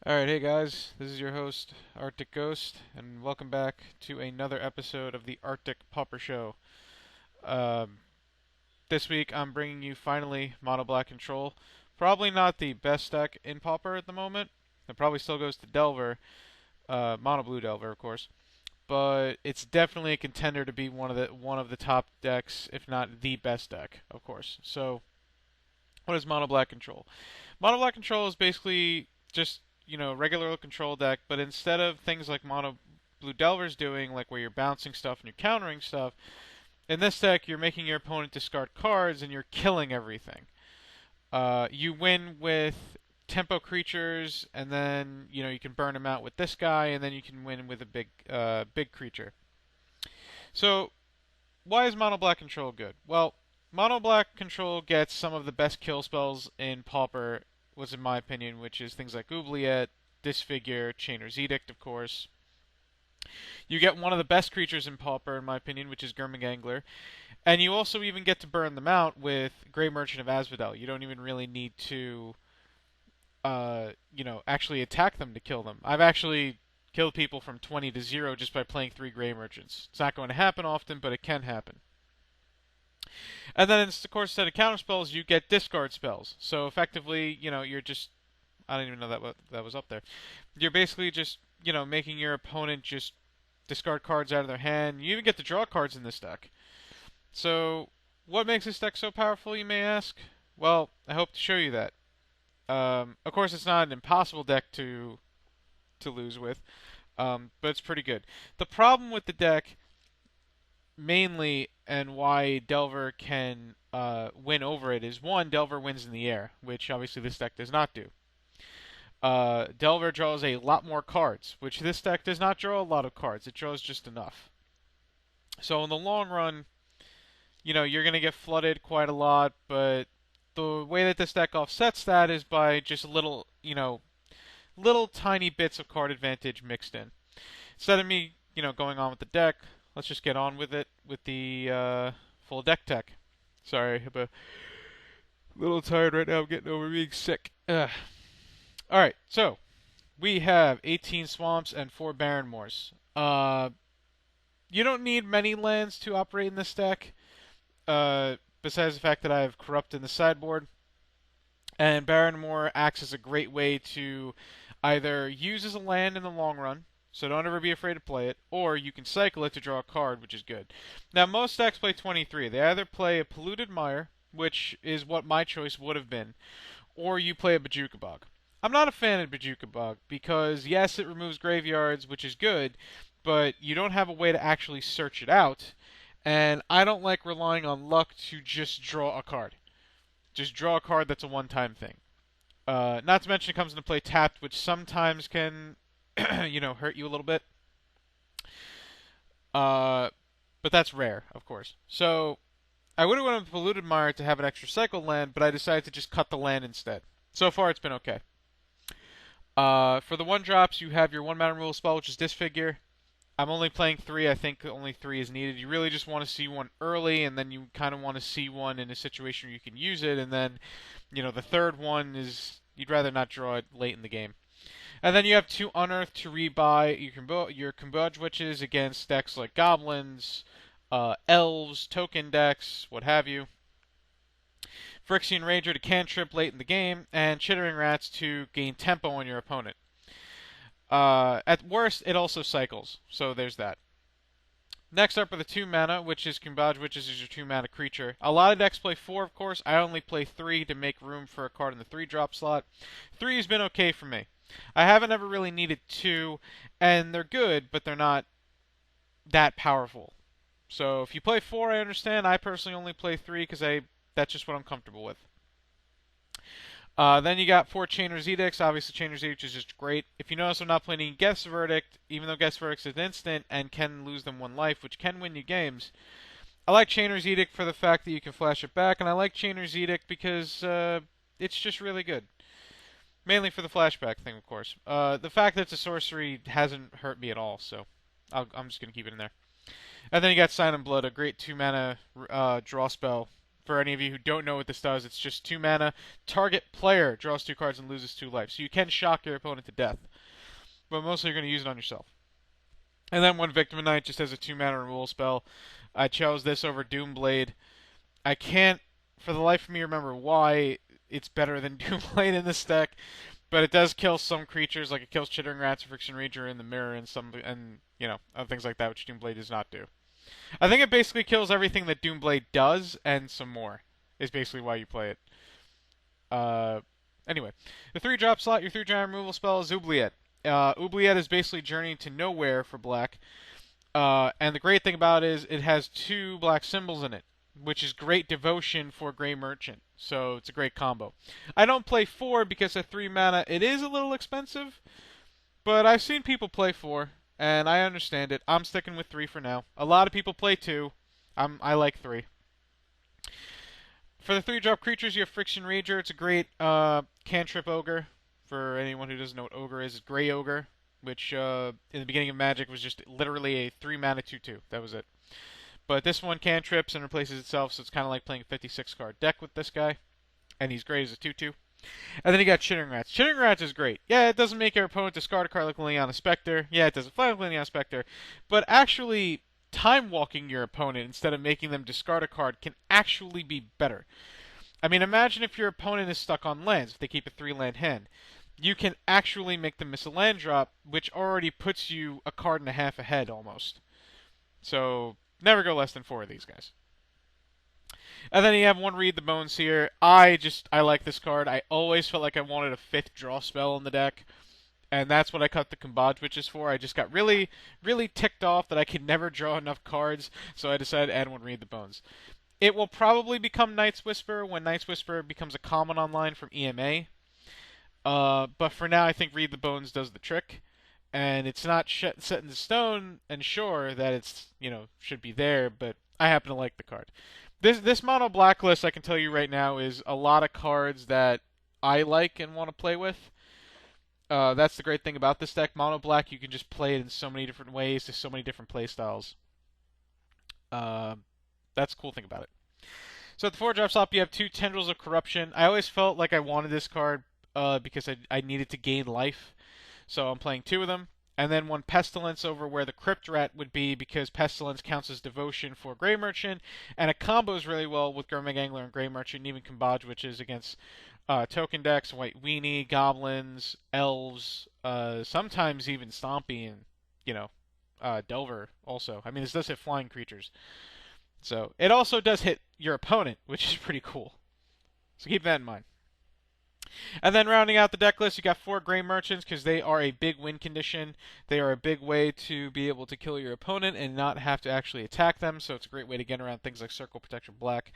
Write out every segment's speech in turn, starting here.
Alright, hey guys, this is your host, Arctic Ghost, and welcome back to another episode of the Arctic Pauper Show. Um, this week I'm bringing you finally Mono Black Control. Probably not the best deck in Pauper at the moment. It probably still goes to Delver, Mono Blue Delver, of course. But it's definitely a contender to be one of the top decks, if not the best deck, of course. So, what is Mono Black Control? Mono Black Control is basically just regular control deck, but instead of things like Mono Blue Delver's doing, like where you're bouncing stuff and you're countering stuff, in this deck you're making your opponent discard cards and you're killing everything. You win with tempo creatures, and then you can burn them out with this guy, and then you can win with a big creature. So why is Mono Black Control good? Well, Mono Black Control gets some of the best kill spells in Pauper, was in my opinion, which is things like Oubliette, Disfigure, Chainer's Edict, of course. You get one of the best creatures in Pauper, in my opinion, which is Gurmagangler. And you also even get to burn them out with Grey Merchant of Asphodel. You don't even really need to, actually attack them to kill them. I've actually killed people from 20 to 0 just by playing 3 Grey Merchants. It's not going to happen often, but it can happen. And then, of course, instead of counter spells, you get discard spells. So effectively, you're just, I don't even know that was up there. You're basically just, making your opponent just discard cards out of their hand. You even get to draw cards in this deck. So, what makes this deck so powerful, you may ask? Well, I hope to show you that. Of course, it's not an impossible deck to lose with, but it's pretty good. The problem with the deck, mainly, and why Delver can win over it, is one, Delver wins in the air, which obviously this deck does not do. Delver draws a lot more cards, which this deck does not draw a lot of cards. It draws just enough. So in the long run, you're going to get flooded quite a lot, but the way that this deck offsets that is by just little tiny bits of card advantage mixed in. Instead of me, going on with the deck, let's just get on with it with the full Decktech. Sorry, I'm a little tired right now. I'm getting over being sick. Ugh. Alright, so we have 18 swamps and 4 barren moors. You don't need many lands to operate in this deck, besides the fact that I have Corrupt in the sideboard. And barren moor acts as a great way to either use as a land in the long run, so don't ever be afraid to play it, or you can cycle it to draw a card, which is good. Now, most decks play 23. They either play a Polluted Mire, which is what my choice would have been, or you play a Bojuka Bog. I'm not a fan of Bojuka Bog because, yes, it removes graveyards, which is good, but you don't have a way to actually search it out, and I don't like relying on luck to just draw a card. Just draw a card that's a one-time thing. Not to mention it comes into play tapped, which sometimes can, hurt you a little bit. But that's rare, of course. So I would have went with Polluted Mire to have an extra cycle land, but I decided to just cut the land instead. So far, it's been okay. For the 1-drops, you have your 1-mana removal spell, which is Disfigure. I'm only playing 3. I think only 3 is needed. You really just want to see one early, and then you kind of want to see one in a situation where you can use it, and then, the third one is you'd rather not draw it late in the game. And then you have 2 Unearth to rebuy your Converge Witches against decks like Goblins, Elves, Token decks, what have you. Phyrexian Ranger to cantrip late in the game, and Chittering Rats to gain tempo on your opponent. At worst, it also cycles, so there's that. Next up are the 2 mana, which is Converge Witches is your 2 mana creature. A lot of decks play 4, of course. I only play 3 to make room for a card in the 3-drop slot. 3 has been okay for me. I haven't ever really needed 2, and they're good, but they're not that powerful. So if you play 4, I understand. I personally only play 3 because that's just what I'm comfortable with. Then you got 4 Chainer's Edicts. Obviously, Chainer's Edict is just great. If you notice, I'm not playing any Guess Verdict, even though Guess Verdict is instant and can lose them 1 life, which can win you games. I like Chainer's Edict for the fact that you can flash it back, and I like Chainer's Edict because it's just really good. Mainly for the flashback thing, of course. The fact that it's a sorcery hasn't hurt me at all, so I'm just going to keep it in there. And then you got Sign in Blood, a great 2-mana draw spell For any of you who don't know what this does, it's just 2 mana. Target player draws 2 cards and loses 2 life. So you can shock your opponent to death. But mostly you're going to use it on yourself. And then 1 Victim of Night just has a 2 mana removal spell. I chose this over Doomblade. I can't, for the life of me, remember why it's better than Doomblade in this deck. But it does kill some creatures, like it kills Chittering Rats, Friction Rager in the mirror, and other things like that, which Doomblade does not do. I think it basically kills everything that Doomblade does, and some more, is basically why you play it. Anyway, the 3-drop slot, your 3-giant removal spell is Oubliette. Oubliette is basically Journey to Nowhere for black. And the great thing about it is it has 2 black symbols in it, which is great devotion for Grey Merchant. So it's a great combo. I don't play 4 because at 3 mana it is a little expensive, but I've seen people play 4, and I understand it. I'm sticking with 3 for now. A lot of people play 2. I like 3. For the 3-drop creatures, you have Friction Rager. It's a great cantrip ogre. For anyone who doesn't know what ogre is, it's Grey Ogre, which in the beginning of Magic was just literally a 3 mana 2/2. That was it. But this one cantrips and replaces itself, so it's kind of like playing a 56-card deck with this guy. And he's great as a 2/2. And then you got Chittering Rats. Chittering Rats is great. Yeah, it doesn't make your opponent discard a card like Liliana Spectre. Yeah, it doesn't fly like Liliana Spectre. But actually, time-walking your opponent instead of making them discard a card can actually be better. I mean, imagine if your opponent is stuck on lands, if they keep a 3-land hand. You can actually make them miss a land drop, which already puts you a card and a half ahead, almost. So, never go less than 4 of these guys. And then you have 1 Read the Bones here. I like this card. I always felt like I wanted a 5th draw spell in the deck. And that's what I cut the Combage Witches for. I just got really, really ticked off that I could never draw enough cards, so I decided to add 1 Read the Bones. It will probably become Night's Whisper when Night's Whisper becomes a common online from EMA. But for now, I think Read the Bones does the trick. And it's not set in stone and sure that it's, should be there, but I happen to like the card. This mono blacklist, I can tell you right now, is a lot of cards that I like and want to play with. That's the great thing about this deck. Mono black, you can just play it in so many different ways to so many different play styles. That's the cool thing about it. So at the 4-drop slot, you have 2 Tendrils of Corruption. I always felt like I wanted this card because I needed to gain life. So I'm playing 2 of them. And then 1 Pestilence over where the Crypt Rat would be, because Pestilence counts as devotion for Grey Merchant, and it combos really well with Gurmag Angler and Grey Merchant, and even Combage Witches against token decks, White Weenie, Goblins, Elves, sometimes even Stompy and, Delver also. I mean, this does hit flying creatures. So, it also does hit your opponent, which is pretty cool. So keep that in mind. And then rounding out the deck list, you got 4 Grey Merchants, because they are a big win condition. They are a big way to be able to kill your opponent and not have to actually attack them, so it's a great way to get around things like Circle Protection Black.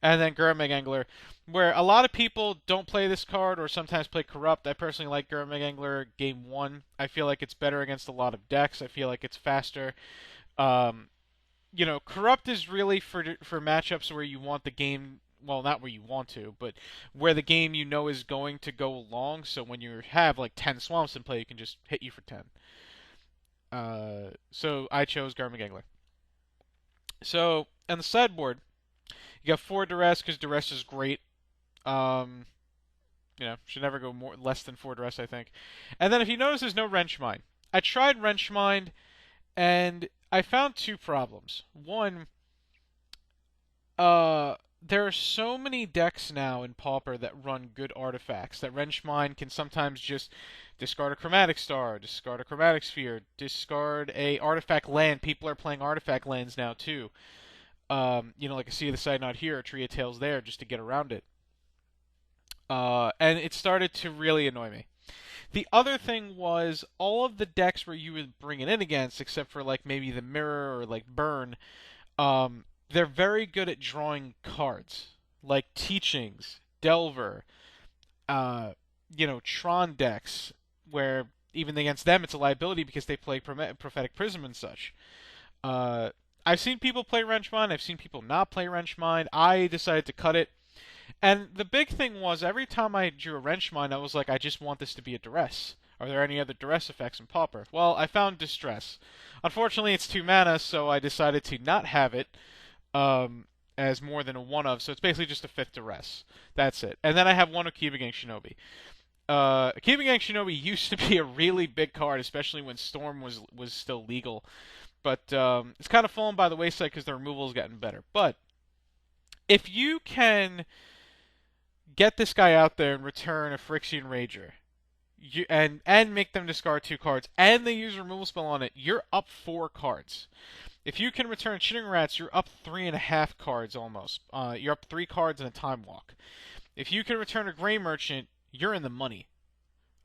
And then Gurmag Angler, where a lot of people don't play this card or sometimes play Corrupt. I personally like Gurmag Angler Game 1. I feel like it's better against a lot of decks. I feel like it's faster. Corrupt is really for matchups where you want the game... Well, not where you want to, but where the game is going to go long. So when you have like 10 swamps in play, it can just hit you for 10. So I chose Gurmag Angler. So on the sideboard, you got 4 Duress because Duress is great. Should never go less than 4 Duress, I think. And then if you notice, there's no Wrenchmind. I tried Wrenchmind, and I found 2 problems. One, there are so many decks now in Pauper that run good artifacts that Wrenchmind can sometimes just discard a Chromatic Star, discard a Chromatic Sphere, discard a artifact land. People are playing artifact lands now too. Like a Sea of the Side Not Here, a Tree of Tales there, just to get around it. And it started to really annoy me. The other thing was all of the decks where you would bring it in against, except for like maybe the Mirror or like Burn, they're very good at drawing cards, like Teachings, Delver, Tron decks, where even against them it's a liability because they play Prophetic Prism and such. I've seen people play Wrenchmind, I've seen people not play Wrenchmind. I decided to cut it. And the big thing was, every time I drew a Wrenchmind, I was like, I just want this to be a Duress. Are there any other Duress effects in Pauper? Well, I found Distress. Unfortunately, it's 2 mana, so I decided to not have it. And as more than a one of, so it's basically just a fifth duress. That's it. And then I have one Akiba Gang Shinobi. Akiba Gang Shinobi used to be a really big card, especially when Storm was still legal. But it's kind of fallen by the wayside because the removal has gotten better. But if you can get this guy out there and return a Phyrexian Rager, and make them discard 2 cards, and they use a removal spell on it, you're up 4 cards. If you can return Chittering Rats, you're up 3.5 cards almost. You're up 3 cards in a Time Walk. If you can return a Gray Merchant, you're in the money,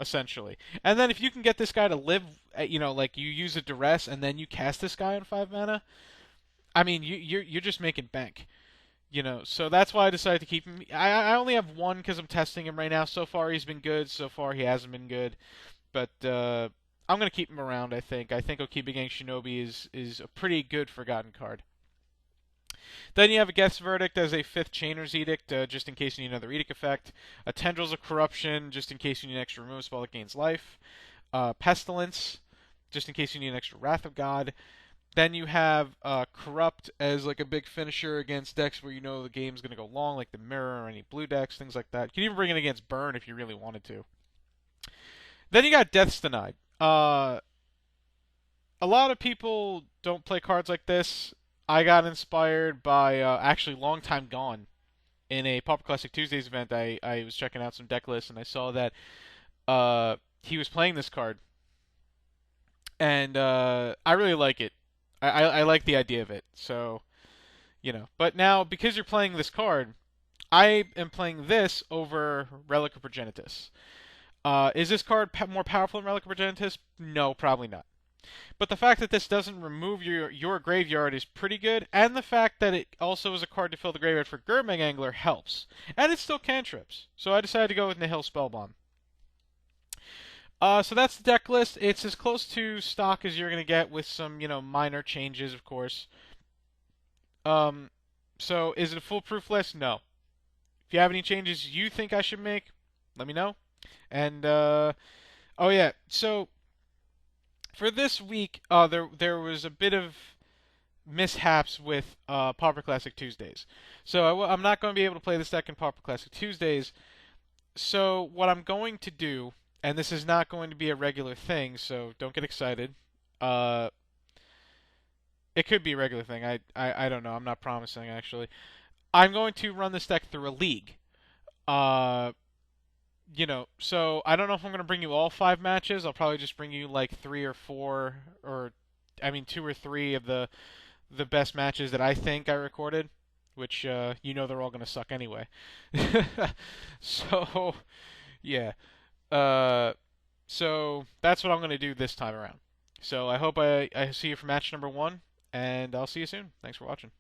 essentially. And then if you can get this guy to live, like you use a Duress and then you cast this guy on 5 mana, I mean, you're just making bank. So that's why I decided to keep him. I only have one because I'm testing him right now. So far he's been good. So far he hasn't been good. But I'm going to keep him around, I think. I think Akiba Gang Shinobi is a pretty good Forgotten card. Then you have a Geth's Verdict as a 5th Chainer's Edict, just in case you need another Edict effect. A Tendrils of Corruption, just in case you need an extra remove spell that gains life. Pestilence, just in case you need an extra Wrath of God. Then you have Corrupt as like a big finisher against decks where you know the game's going to go long, like the Mirror or any blue decks, things like that. You can even bring it against Burn if you really wanted to. Then you got Death's Denied. A lot of people don't play cards like this. I got inspired by actually Long Time Gone. In a Pauper Classic Tuesdays event, I was checking out some deck lists, and I saw that he was playing this card. And I really like it. I like the idea of it. So, But now, because you're playing this card, I am playing this over Relic of Progenitus. Is this card more powerful than Relic of Progenitus? No, probably not. But the fact that this doesn't remove your graveyard is pretty good, and the fact that it also is a card to fill the graveyard for Gurmag Angler helps. And it's still cantrips, so I decided to go with Nihil Spellbomb. So that's the deck list. It's as close to stock as you're going to get with some, minor changes, of course. So is it a foolproof list? No. If you have any changes you think I should make, let me know. And, oh yeah, so for this week, there was a bit of mishaps with Pauper Classic Tuesdays. So I'm not going to be able to play this deck in Pauper Classic Tuesdays. So what I'm going to do, and this is not going to be a regular thing, so don't get excited. It could be a regular thing. I don't know. I'm not promising, actually. I'm going to run this deck through a league. So I don't know if I'm going to bring you all 5 matches. I'll probably just bring you like 3 or 4, or 2 or 3 of the best matches that I think I recorded, which they're all going to suck anyway. So yeah, so that's what I'm going to do this time around. So I hope I see you for match number 1, and I'll see you soon. Thanks for watching.